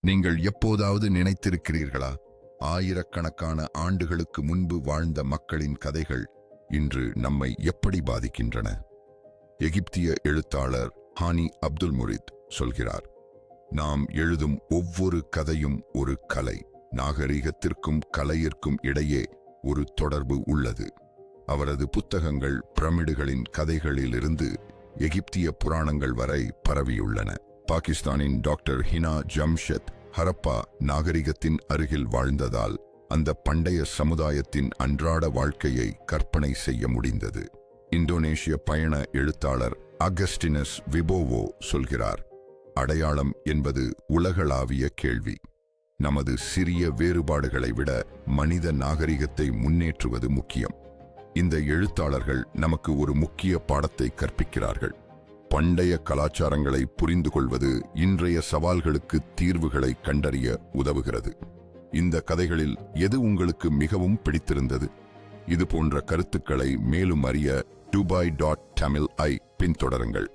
நீங்கள் எப்போதாவது நினைத்திருக்கிறீர்களா, ஆயிரக்கணக்கான ஆண்டுகளுக்கு முன்பு வாழ்ந்த மக்களின் கதைகள் இன்று நம்மை எப்படி பாதிக்கின்றன? எகிப்திய எழுத்தாளர் ஹானி அப்துல் முரித் சொல்கிறார், நாம் எழுதும் ஒவ்வொரு கதையும் ஒரு கலை. நாகரிகத்திற்கும் கலையிற்கும் இடையே ஒரு தொடர்பு உள்ளது. அவரது புத்தகங்கள் பிரமிடுகளின் கதைகளிலிருந்து எகிப்திய புராணங்கள் வரை பரவியுள்ளன. பாகிஸ்தானின் டாக்டர் ஹினா ஜம்ஷெத் ஹரப்பா நாகரிகத்தின் அருகில் வாழ்ந்ததால் அந்த பண்டைய சமுதாயத்தின் அன்றாட வாழ்க்கையை கற்பனை செய்ய முடிந்தது. இந்தோனேஷிய பயண எழுத்தாளர் அகஸ்டினஸ் விபோவோ சொல்கிறார், அடையாளம் என்பது உலகளாவிய கேள்வி. நமது சிறிய வேறுபாடுகளை விட மனித நாகரிகத்தை முன்னேற்றுவது முக்கியம். இந்த எழுத்தாளர்கள் நமக்கு ஒரு முக்கிய பாடத்தை கற்பிக்கிறார்கள். பண்டைய கலாச்சாரங்களை புரிந்து கொள்வது இன்றைய சவால்களுக்கு தீர்வுகளை கண்டறிய உதவுகிறது. இந்த கதைகளில் எது உங்களுக்கு மிகவும் பிடித்திருந்தது? இது போன்ற கருத்துக்களை மேலும் அறிய dubai.tamil ஐ பின்தொடருங்கள்.